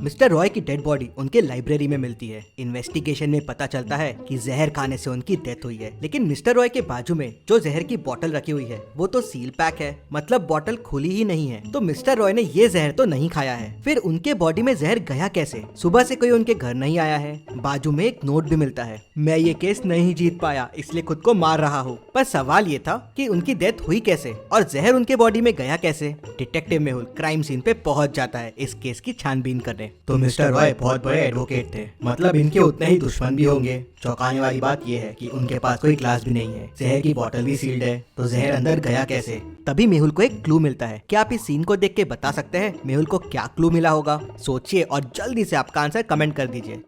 Mister Roy की dead body उनके library में मिलती है। इन्वेस्टिगेशन में पता चलता है कि जहर खाने से उनकी डेथ हुई है, लेकिन मिस्टर रॉय के बाजू में जो जहर की बोतल रखी हुई है वो तो सील पैक है, मतलब बोतल खुली ही नहीं है। तो मिस्टर रॉय ने ये जहर तो नहीं खाया है। फिर उनके बॉडी में जहर गया कैसे? सुबह से कोई उनके घर नहीं आया है। बाजू में एक नोट भी मिलता है, मैं ये केस नहीं जीत पाया इसलिए खुद को मार रहा हूँ। पर सवाल ये था कि उनकी डेथ हुई कैसे और जहर उनके बॉडी में गया कैसे? डिटेक्टिव मेहुल क्राइम सीन पे पहुंच जाता है इस केस की छानबीन करने। तो मिस्टर रॉय बहुत बड़े एडवोकेट थे, मतलब इनके उतने ही दुश्मन भी होंगे। चौंकाने वाली बात यह है कि उनके पास कोई ग्लास भी नहीं है, जहर की बोतल भी सील्ड है, तो जहर अंदर गया कैसे? तभी मेहुल को एक क्लू मिलता है। क्या आप इस सीन को देख के बता सकते हैं मेहुल को क्या क्लू मिला होगा? सोचिए और जल्दी से आपका आंसर कमेंट कर दीजिए।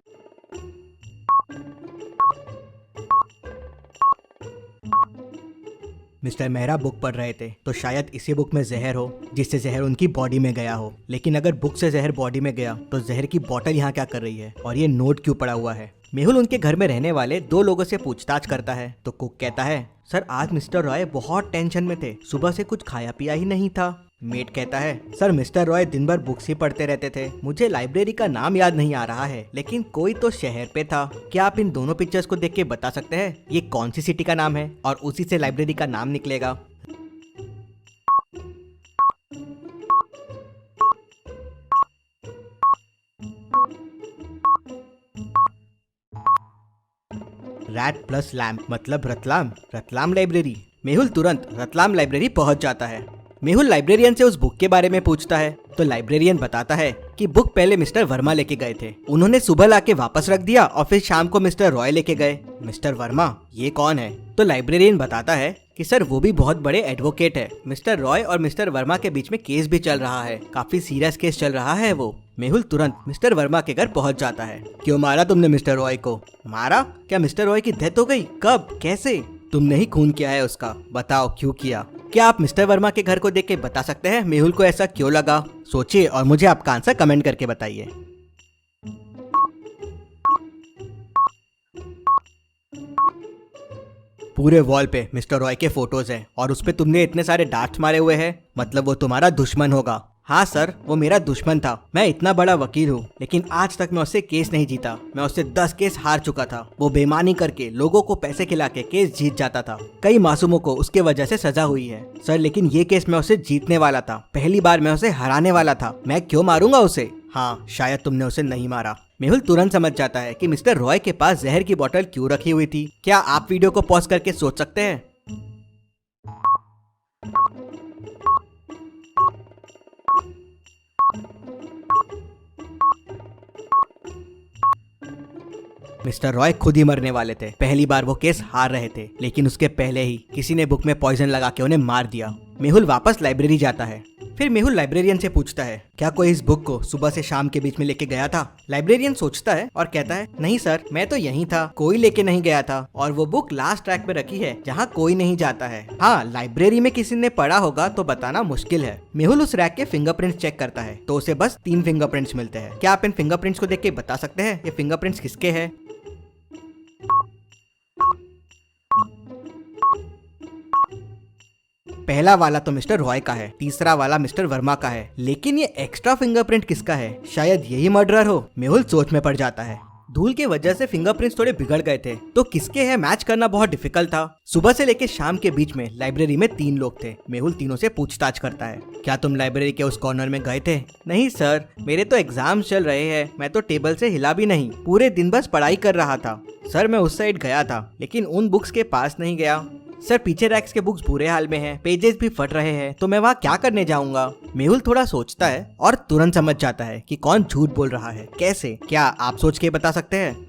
मिस्टर मेहरा बुक पढ़ रहे थे, तो शायद इसी बुक में जहर हो जिससे जहर उनकी बॉडी में गया हो। लेकिन अगर बुक से जहर बॉडी में गया तो जहर की बोतल यहाँ क्या कर रही है और ये नोट क्यों पड़ा हुआ है? मेहुल उनके घर में रहने वाले 2 लोगों से पूछताछ करता है तो कुक कहता है, सर आज मिस्टर रॉय बहुत टेंशन में थे, सुबह से कुछ खाया पिया ही नहीं था। मेट कहता है, सर मिस्टर रॉय दिन भर बुक्स ही पढ़ते रहते थे, मुझे लाइब्रेरी का नाम याद नहीं आ रहा है, लेकिन कोई तो शहर पे था। क्या आप इन दोनों पिक्चर्स को देख के बता सकते हैं ये कौन सी सिटी का नाम है और उसी से लाइब्रेरी का नाम निकलेगा? रैट प्लस लैम्प मतलब रतलाम, रतलाम लाइब्रेरी। मेहुल तुरंत रतलाम लाइब्रेरी पहुंच जाता है। मेहुल लाइब्रेरियन से उस बुक के बारे में पूछता है तो लाइब्रेरियन बताता है कि बुक पहले मिस्टर वर्मा लेके गए थे, उन्होंने सुबह लाके वापस रख दिया और फिर शाम को मिस्टर रॉय लेके गए। मिस्टर वर्मा ये कौन है? तो लाइब्रेरियन बताता है कि सर वो भी बहुत बड़े एडवोकेट है, मिस्टर रॉय और मिस्टर वर्मा के बीच में केस भी चल रहा है, काफी सीरियस केस चल रहा है वो। मेहुल तुरंत मिस्टर वर्मा के घर पहुंच जाता है। क्यों मारा तुमने मिस्टर रॉय को? मारा? क्या मिस्टर रॉय की डेथ हो गई? कब? कैसे? तुमने ही खून किया है उसका, बताओ क्यों किया? क्या आप मिस्टर वर्मा के घर को देख के बता सकते हैं मेहुल को ऐसा क्यों लगा? सोचिए और मुझे आपका आंसर कमेंट करके बताइए। पूरे वॉल पे मिस्टर रॉय के फोटोज हैं और उस पे तुमने इतने सारे डार्ट्स मारे हुए हैं, मतलब वो तुम्हारा दुश्मन होगा। हाँ सर, वो मेरा दुश्मन था। मैं इतना बड़ा वकील हूँ लेकिन आज तक मैं उससे केस नहीं जीता। मैं उससे 10 केस हार चुका था। वो बेईमानी करके लोगों को पैसे खिला के केस जीत जाता था। कई मासूमों को उसके वजह से सजा हुई है सर, लेकिन ये केस मैं उसे जीतने वाला था। पहली बार मैं उसे हराने वाला था। मैं क्यों मारूंगा उसे? हाँ, शायद तुमने उसे नहीं मारा। मेहुल तुरंत समझ जाता है कि मिस्टर रॉय के पास जहर की बोतल क्यों रखी हुई थी। क्या आप वीडियो को पॉज करके सोच सकते हैं? मिस्टर रॉय खुद ही मरने वाले थे। पहली बार वो केस हार रहे थे, लेकिन उसके पहले ही किसी ने बुक में पॉइजन लगा के उन्हें मार दिया। मेहुल वापस लाइब्रेरी जाता है। फिर मेहुल लाइब्रेरियन से पूछता है, क्या कोई इस बुक को सुबह से शाम के बीच में लेके गया था? लाइब्रेरियन सोचता है और कहता है, नहीं सर, मैं तो यहीं था, कोई लेके नहीं गया था और वो बुक लास्ट रैक पे रखी है जहाँ कोई नहीं जाता है। हाँ, लाइब्रेरी में किसी ने पढ़ा होगा तो बताना मुश्किल है। मेहुल उस रैक के फिंगरप्रिंट्स चेक करता है तो उसे बस 3 फिंगरप्रिंट्स मिलते हैं। क्या आप इन फिंगरप्रिंट्स को देख के बता सकते हैं ये फिंगरप्रिंट्स किसके हैं? पहला वाला तो मिस्टर रॉय का है, तीसरा वाला मिस्टर वर्मा का है, लेकिन ये एक्स्ट्रा फिंगरप्रिंट किसका है? शायद यही मर्डरर हो। मेहुल सोच में पड़ जाता है। धूल की वजह से फिंगरप्रिंट्स थोड़े बिगड़ गए थे तो किसके हैं मैच करना बहुत डिफिकल्ट था। सुबह से लेकर शाम के बीच में लाइब्रेरी में 3 लोग थे। मेहुल तीनों से पूछताछ करता है, क्या तुम लाइब्रेरी के उस कॉर्नर में गए थे? नहीं सर, मेरे तो एग्जाम चल रहे हैं, मैं तो टेबल से हिला भी नहीं, पूरे दिन बस पढ़ाई कर रहा था। सर मैं उस साइड गया था लेकिन उन बुक्स के पास नहीं गया। सर पीछे रैक्स के बुक्स बुरे हाल में हैं, पेजेस भी फट रहे हैं, तो मैं वहाँ क्या करने जाऊंगा? मेहुल थोड़ा सोचता है और तुरंत समझ जाता है कि कौन झूठ बोल रहा है। कैसे? क्या आप सोच के बता सकते हैं?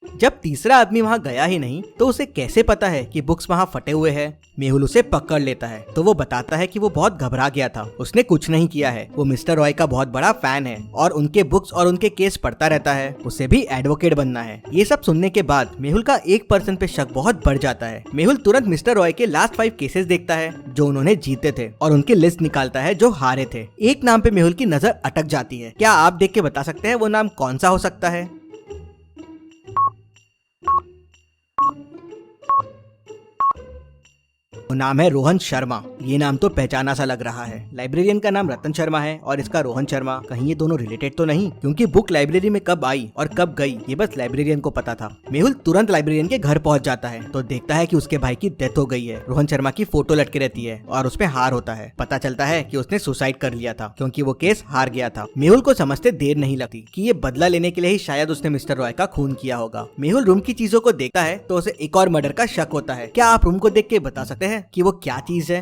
जब तीसरा आदमी वहाँ गया ही नहीं तो उसे कैसे पता है कि बुक्स वहाँ फटे हुए हैं? मेहुल उसे पकड़ लेता है तो वो बताता है कि वो बहुत घबरा गया था, उसने कुछ नहीं किया है। वो मिस्टर रॉय का बहुत बड़ा फैन है और उनके बुक्स और उनके केस पढ़ता रहता है, उसे भी एडवोकेट बनना है। ये सब सुनने के बाद मेहुल का एक पर्सन पे शक बहुत बढ़ जाता है। मेहुल तुरंत मिस्टर रॉय के लास्ट 5 केसेस देखता है जो उन्होंने जीते थे और उनकी लिस्ट निकालता है जो हारे थे। एक नाम पे मेहुल की नजर अटक जाती है। क्या आप देख के बता सकते हैं वो नाम कौन सा हो सकता है? वो नाम है रोहन शर्मा। ये नाम तो पहचाना सा लग रहा है। लाइब्रेरियन का नाम रतन शर्मा है और इसका रोहन शर्मा। कहीं ये दोनों रिलेटेड तो नहीं, क्योंकि बुक लाइब्रेरी में कब आई और कब गई ये बस लाइब्रेरियन को पता था। मेहुल तुरंत लाइब्रेरियन के घर पहुंच जाता है तो देखता है कि उसके भाई की डेथ हो गई है। रोहन शर्मा की फोटो लटके रहती है और उसपे हार होता है। पता चलता है कि उसने सुसाइड कर लिया था क्योंकि वो केस हार गया था। मेहुल को समझते देर नहीं लगती कि ये बदला लेने के लिए ही शायद उसने मिस्टर रॉय का खून किया होगा। मेहुल रूम की चीजों को देखता है तो उसे एक और मर्डर का शक होता है। क्या आप रूम को देख के बता सकते हैं कि वो क्या चीज है?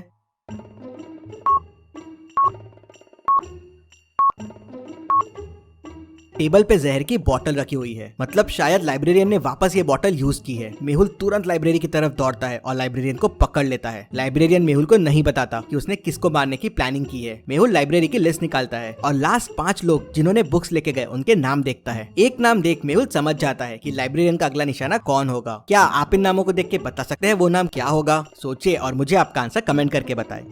टेबल पे जहर की बोतल रखी हुई है, मतलब शायद लाइब्रेरियन ने वापस ये बोतल यूज की है। मेहुल तुरंत लाइब्रेरी की तरफ दौड़ता है और लाइब्रेरियन को पकड़ लेता है। लाइब्रेरियन मेहुल को नहीं बताता कि उसने किसको मारने की प्लानिंग की है। मेहुल लाइब्रेरी की लिस्ट निकालता है और लास्ट 5 लोग जिन्होंने बुक्स लेके गए उनके नाम देखता है। एक नाम देख मेहुल समझ जाता है कि लाइब्रेरियन का अगला निशाना कौन होगा। क्या आप इन नामों को देख के बता सकते हैं वो नाम क्या होगा? सोचिए और मुझे आपका आंसर कमेंट करके बताएं।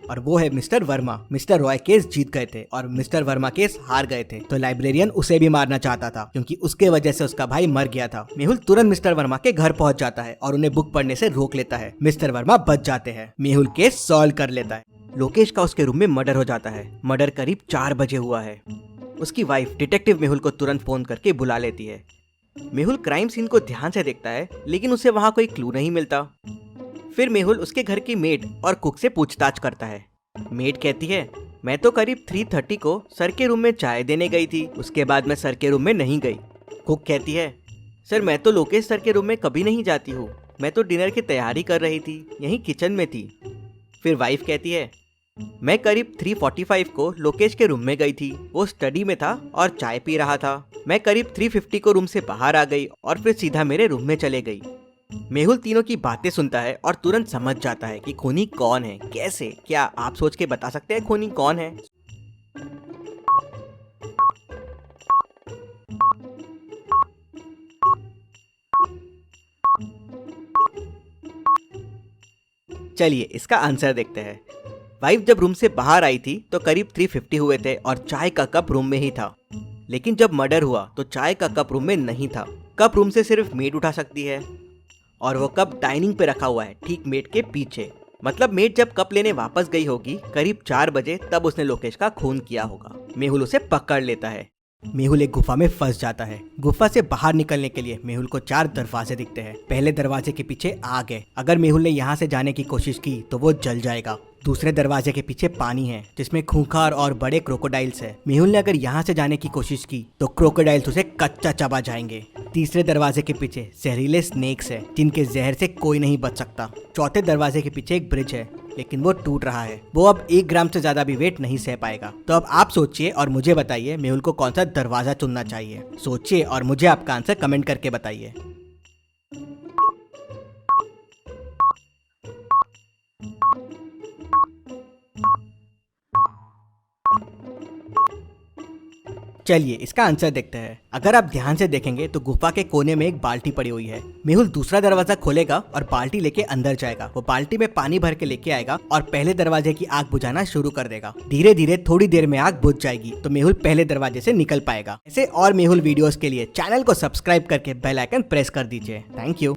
और वो है mister Verma. Mister Roy case जीत गए थे और मिस्टर वर्मा केस हार गए थे, तो लाइब्रेरियन उसे भी मारना चाहता था क्योंकि उसके वजह से उसका भाई मर गया था। मेहुल तुरंत मिस्टर वर्मा के घर पहुंच जाता है और उन्हें बुक पढ़ने से रोक लेता है। मिस्टर वर्मा बच जाते हैं। मेहुल केस सॉल्व कर लेता है। लोकेश का उसके रूम में मर्डर हो जाता है। मर्डर करीब 4 बजे हुआ है। उसकी वाइफ डिटेक्टिव मेहुल को तुरंत फोन करके बुला लेती है। मेहुल क्राइम सीन को ध्यान से देखता है लेकिन उसे वहाँ कोई क्लू नहीं मिलता। फिर मेहुल उसके घर की मेड और कुक से पूछताछ करता है। मेड कहती है, मैं तो करीब 3:30 को सर के रूम में चाय देने गई थी, उसके बाद मैं सर के रूम में नहीं गई। कुक कहती है, सर मैं तो लोकेश सर के रूम में कभी नहीं जाती हूँ, मैं तो डिनर की तैयारी कर रही थी, यहीं किचन में थी। फिर वाइफ कहती है, मैं करीब 3:45 को लोकेश के रूम में गई थी, वो स्टडी में था और चाय पी रहा था। मैं करीब 3:50 को रूम से बाहर आ गई और फिर सीधा मेरे रूम में चले गई। मेहुल तीनों की बातें सुनता है और तुरंत समझ जाता है कि खूनी कौन है। कैसे? क्या आप सोच के बता सकते हैं खूनी कौन है? चलिए इसका आंसर देखते हैं। वाइफ जब रूम से बाहर आई थी तो करीब 3:50 हुए थे और चाय का कप रूम में ही था। लेकिन जब मर्डर हुआ तो चाय का कप रूम में नहीं था। कप रूम से सिर्फ मेड उठा सकती है और वो कप डाइनिंग पे रखा हुआ है, ठीक मेड के पीछे। मतलब मेड जब कप लेने वापस गई होगी करीब 4 बजे, तब उसने लोकेश का खून किया होगा। मेहुल उसे पकड़ लेता है। मेहुल एक गुफा में फंस जाता है। गुफा से बाहर निकलने के लिए मेहुल को 4 दरवाजे दिखते हैं। पहले दरवाजे के पीछे आग है। अगर मेहुल ने यहाँ से जाने की कोशिश की तो वो जल जाएगा। दूसरे दरवाजे के पीछे पानी है जिसमें खूंखार और बड़े क्रोकोडाइल्स है। मेहुल ने अगर यहाँ से जाने की कोशिश की तो क्रोकोडाइल्स उसे कच्चा चबा जाएंगे। तीसरे दरवाजे के पीछे जहरीले स्नेक्स है जिनके जहर से कोई नहीं बच सकता। चौथे दरवाजे के पीछे एक ब्रिज है लेकिन वो टूट रहा है। वो अब 1 ग्राम से ज्यादा भी वेट नहीं सह पाएगा। तो अब आप सोचिए और मुझे बताइए मेहुल को कौन सा दरवाजा चुनना चाहिए। सोचिए और मुझे आपका आंसर कमेंट करके बताइए। चलिए इसका आंसर देखते हैं। अगर आप ध्यान से देखेंगे तो गुफा के कोने में एक बाल्टी पड़ी हुई है। मेहुल दूसरा दरवाजा खोलेगा और बाल्टी लेके अंदर जाएगा। वो बाल्टी में पानी भर के लेके आएगा और पहले दरवाजे की आग बुझाना शुरू कर देगा। धीरे धीरे थोड़ी देर में आग बुझ जाएगी तो मेहुल पहले दरवाजे से निकल पाएगा। ऐसे और मेहुल वीडियोस के लिए चैनल को सब्सक्राइब करके बेल आइकन प्रेस कर दीजिए। Thank you.